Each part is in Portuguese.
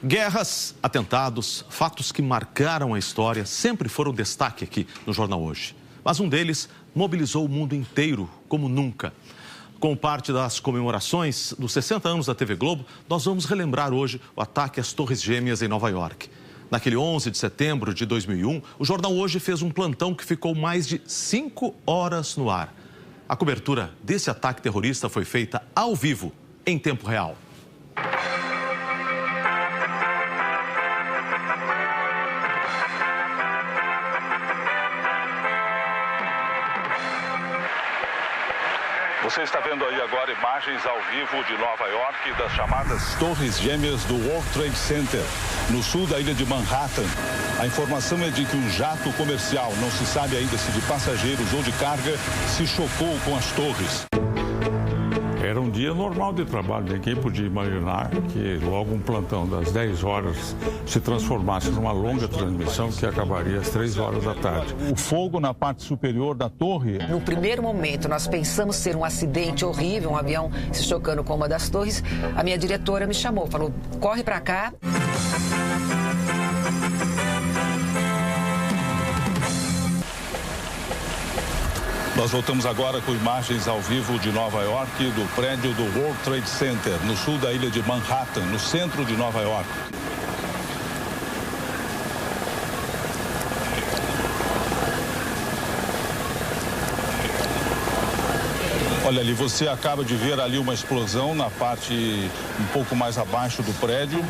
Guerras, atentados, fatos que marcaram a história sempre foram destaque aqui no Jornal Hoje. Mas um deles mobilizou o mundo inteiro como nunca. Como parte das comemorações dos 60 anos da TV Globo, nós vamos relembrar hoje o ataque às Torres Gêmeas em Nova York. Naquele 11 de setembro de 2001, o Jornal Hoje fez um plantão que ficou mais de 5 horas no ar. A cobertura desse ataque terrorista foi feita ao vivo, em tempo real. Você está vendo aí agora imagens ao vivo de Nova York das chamadas Torres Gêmeas do World Trade Center, no sul da ilha de Manhattan. A informação é de que um jato comercial, não se sabe ainda se de passageiros ou de carga, se chocou com as torres. Era um dia normal de trabalho, ninguém podia imaginar que logo um plantão das 10 horas se transformasse numa longa transmissão que acabaria às 3 horas da tarde. O fogo na parte superior da torre. No primeiro momento, nós pensamos ser um acidente horrível, um avião se chocando com uma das torres. A minha diretora me chamou, falou, corre para cá. Nós voltamos agora com imagens ao vivo de Nova York, do prédio do World Trade Center, no sul da ilha de Manhattan, no centro de Nova York. Olha ali, você acaba de ver ali uma explosão na parte um pouco mais abaixo do prédio.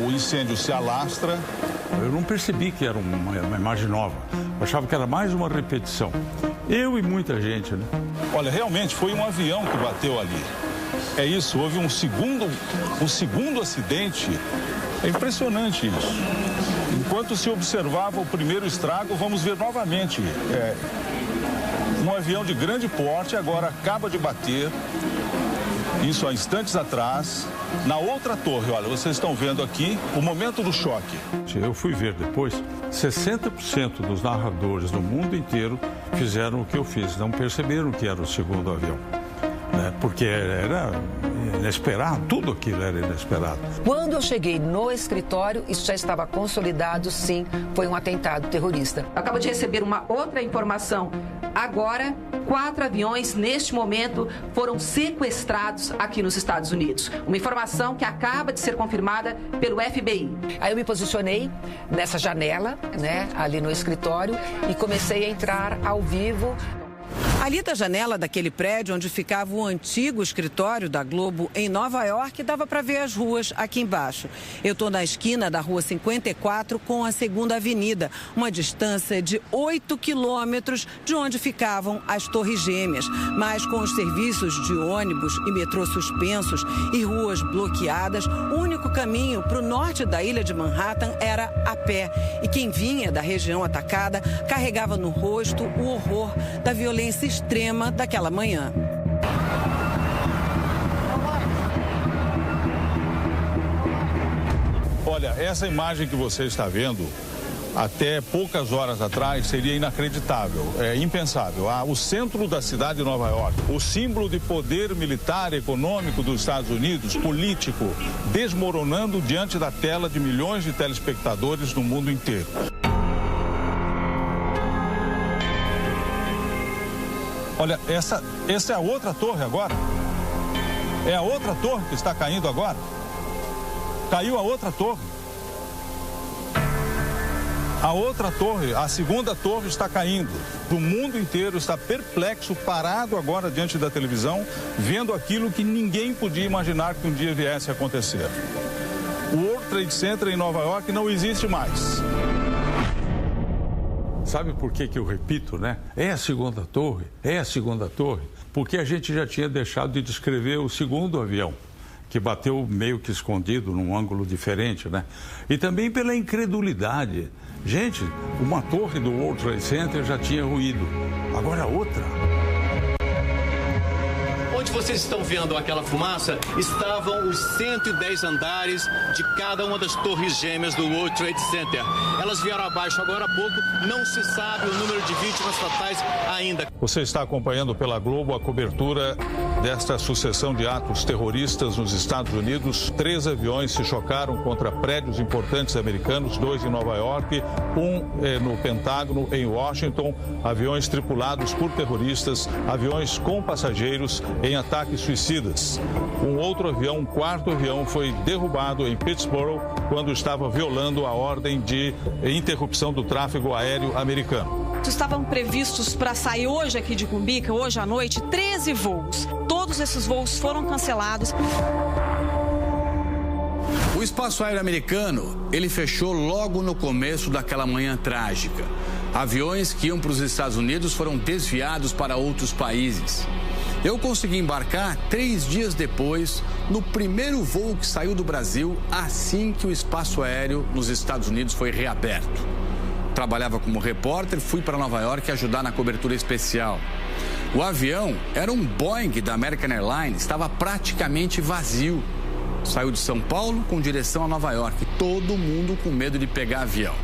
O incêndio se alastra. Eu não percebi que era uma imagem nova. Eu achava que era mais uma repetição. Eu e muita gente, né? Olha, realmente foi um avião que bateu ali. É isso, houve um segundo acidente. É impressionante isso. Enquanto se observava o primeiro estrago, vamos ver novamente. Um avião de grande porte agora acaba de bater, isso há instantes atrás, na outra torre. Olha, vocês estão vendo aqui o momento do choque. Eu fui ver depois, 60% dos narradores do mundo inteiro fizeram o que eu fiz, não perceberam que era o segundo avião, né? Porque era inesperado, tudo aquilo era inesperado. Quando eu cheguei no escritório, isso já estava consolidado, sim, foi um atentado terrorista. Acabo de receber uma outra informação. Agora, 4 aviões, neste momento, foram sequestrados aqui nos Estados Unidos. Uma informação que acaba de ser confirmada pelo FBI. Aí eu me posicionei nessa janela, né, ali no escritório, e comecei a entrar ao vivo. Ali da janela daquele prédio onde ficava o antigo escritório da Globo em Nova York, dava para ver as ruas aqui embaixo. Eu estou na esquina da Rua 54 com a 2ª Avenida, uma distância de 8 quilômetros de onde ficavam as Torres Gêmeas. Mas com os serviços de ônibus e metrô suspensos e ruas bloqueadas, o único caminho para o norte da ilha de Manhattan era a pé. E quem vinha da região atacada carregava no rosto o horror da violência extrema daquela manhã. Olha, essa imagem que você está vendo, até poucas horas atrás, seria inacreditável, impensável. O centro da cidade de Nova York, o símbolo de poder militar e econômico dos Estados Unidos, político, desmoronando diante da tela de milhões de telespectadores no mundo inteiro. Olha, essa é a outra torre agora. É a outra torre que está caindo agora. Caiu a outra torre. A outra torre, a 2ª torre está caindo. O mundo inteiro está perplexo, parado agora diante da televisão, vendo aquilo que ninguém podia imaginar que um dia viesse a acontecer. O World Trade Center em Nova York não existe mais. Sabe por que eu repito, né? É a 2ª torre, é a 2ª torre. Porque a gente já tinha deixado de descrever o segundo avião, que bateu meio que escondido num ângulo diferente, né? E também pela incredulidade. Gente, uma torre do World Trade Center já tinha ruído. Agora outra. Onde vocês estão vendo aquela fumaça, estavam os 110 andares de cada uma das torres gêmeas do World Trade Center. Elas vieram abaixo agora há pouco, não se sabe o número de vítimas fatais ainda. Você está acompanhando pela Globo a cobertura desta sucessão de atos terroristas nos Estados Unidos. 3 aviões se chocaram contra prédios importantes americanos, 2 em Nova York, 1 no Pentágono, em Washington. Aviões tripulados por terroristas, aviões com passageiros em ataques suicidas. Um outro avião, um 4º avião, foi derrubado em Pittsburgh quando estava violando a ordem de interrupção do tráfego aéreo americano. Estavam previstos para sair hoje aqui de Cumbica, hoje à noite, 13 voos. Todos esses voos foram cancelados. O espaço aéreo americano, ele fechou logo no começo daquela manhã trágica. Aviões que iam para os Estados Unidos foram desviados para outros países. Eu consegui embarcar 3 dias depois, no primeiro voo que saiu do Brasil, assim que o espaço aéreo nos Estados Unidos foi reaberto. Trabalhava como repórter, fui para Nova York ajudar na cobertura especial. O avião era um Boeing da American Airlines, estava praticamente vazio. Saiu de São Paulo com direção a Nova York, todo mundo com medo de pegar avião.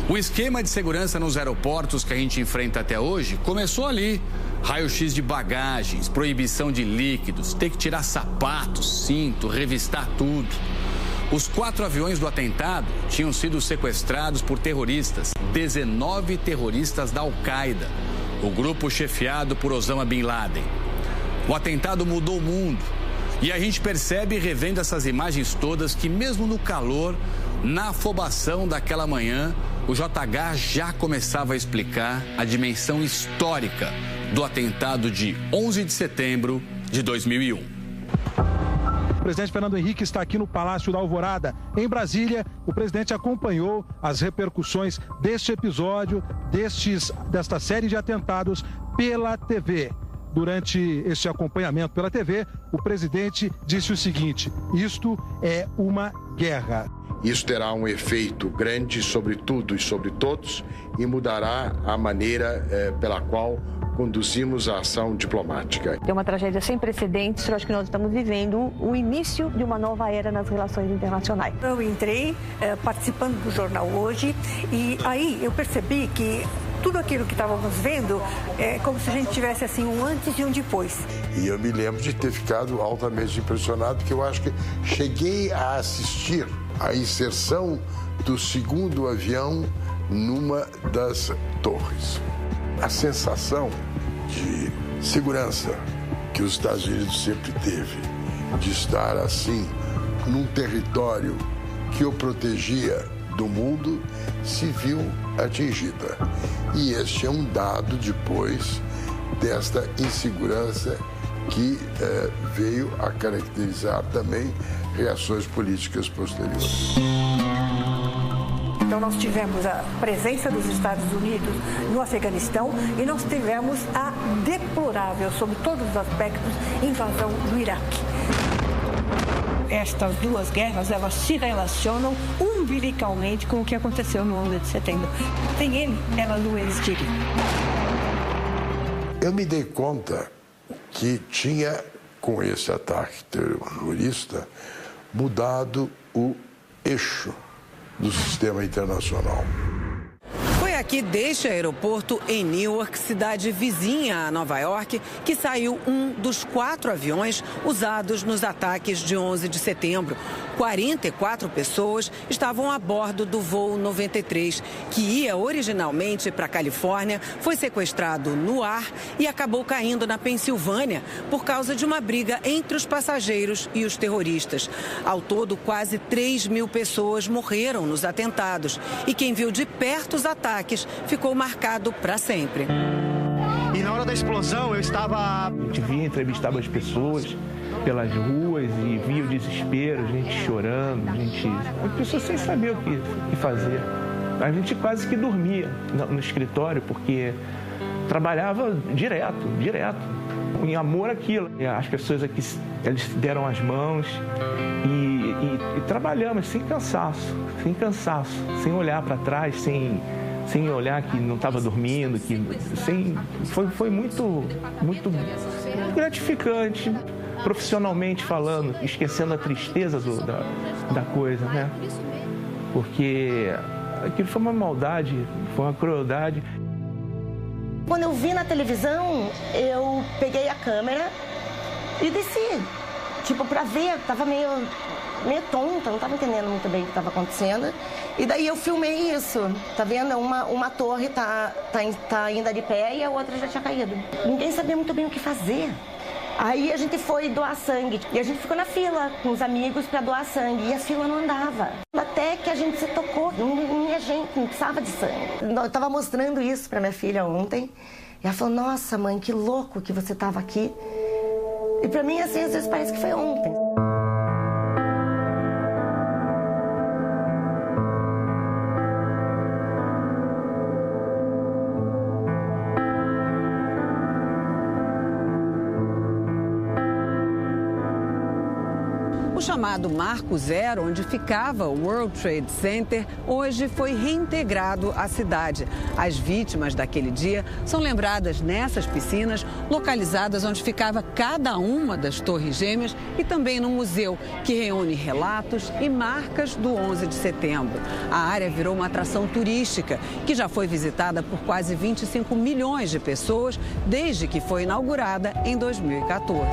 O esquema de segurança nos aeroportos que a gente enfrenta até hoje começou ali. Raio-x de bagagens, proibição de líquidos, ter que tirar sapatos, cinto, revistar tudo. Os 4 aviões do atentado tinham sido sequestrados por terroristas, 19 terroristas da Al-Qaeda, o grupo chefiado por Osama Bin Laden. O atentado mudou o mundo e a gente percebe, revendo essas imagens todas, que mesmo no calor, na afobação daquela manhã, o JH já começava a explicar a dimensão histórica do atentado de 11 de setembro de 2001. O presidente Fernando Henrique está aqui no Palácio da Alvorada. Em Brasília, o presidente acompanhou as repercussões deste episódio, desta série de atentados pela TV. Durante este acompanhamento pela TV, o presidente disse o seguinte: isto é uma guerra. Isso terá um efeito grande sobre tudo e sobre todos e mudará a maneira pela qual conduzimos a ação diplomática. É uma tragédia sem precedentes, eu acho que nós estamos vivendo o início de uma nova era nas relações internacionais. Eu entrei participando do jornal hoje e aí eu percebi que tudo aquilo que estávamos vendo é como se a gente tivesse assim um antes e um depois. E eu me lembro de ter ficado altamente impressionado, porque eu acho que cheguei a assistir a inserção do 2º avião numa das torres. A sensação de segurança que os Estados Unidos sempre teve, de estar assim num território que o protegia do mundo, se viu atingida. E este é um dado depois desta insegurança que veio a caracterizar também reações políticas posteriores. Então nós tivemos a presença dos Estados Unidos no Afeganistão e nós tivemos a deplorável, sob todos os aspectos, invasão do Iraque. Estas duas guerras, elas se relacionam umbilicalmente com o que aconteceu no 11 de setembro. Sem ele, elas não existiriam. Eu me dei conta que tinha, com esse ataque terrorista, mudado o eixo do sistema internacional. Foi aqui deste aeroporto em Newark, cidade vizinha a Nova York, que saiu um dos 4 aviões usados nos ataques de 11 de setembro. 44 pessoas estavam a bordo do voo 93, que ia originalmente para a Califórnia, foi sequestrado no ar e acabou caindo na Pensilvânia por causa de uma briga entre os passageiros e os terroristas. Ao todo, quase 3.000 pessoas morreram nos atentados e quem viu de perto os ataques ficou marcado para sempre. E na hora da explosão eu estava... A gente via, entrevistava as pessoas pelas ruas e via o desespero, gente chorando, as pessoas sem saber o que fazer. A gente quase que dormia no escritório, porque trabalhava direto, em amor àquilo. As pessoas aqui, eles deram as mãos e trabalhamos sem cansaço, sem olhar para trás, sem olhar que não estava dormindo, foi muito gratificante, profissionalmente falando, esquecendo a tristeza da coisa, né? Porque aquilo foi uma maldade, foi uma crueldade. Quando eu vi na televisão, eu peguei a câmera e desci, tipo, pra ver, tava meio tonta, não tava entendendo muito bem o que tava acontecendo. E daí eu filmei isso, tá vendo? Uma torre tá ainda de pé e a outra já tinha caído. Ninguém sabia muito bem o que fazer. Aí a gente foi doar sangue e a gente ficou na fila com os amigos para doar sangue e a fila não andava. Até que a gente se tocou, não ia gente, não precisava de sangue. Eu tava mostrando isso para minha filha ontem e ela falou, nossa mãe, que louco que você tava aqui. E para mim, assim, às vezes parece que foi ontem. O chamado Marco Zero, onde ficava o World Trade Center, hoje foi reintegrado à cidade. As vítimas daquele dia são lembradas nessas piscinas, localizadas onde ficava cada uma das torres gêmeas e também no museu, que reúne relatos e marcas do 11 de setembro. A área virou uma atração turística, que já foi visitada por quase 25 milhões de pessoas desde que foi inaugurada em 2014.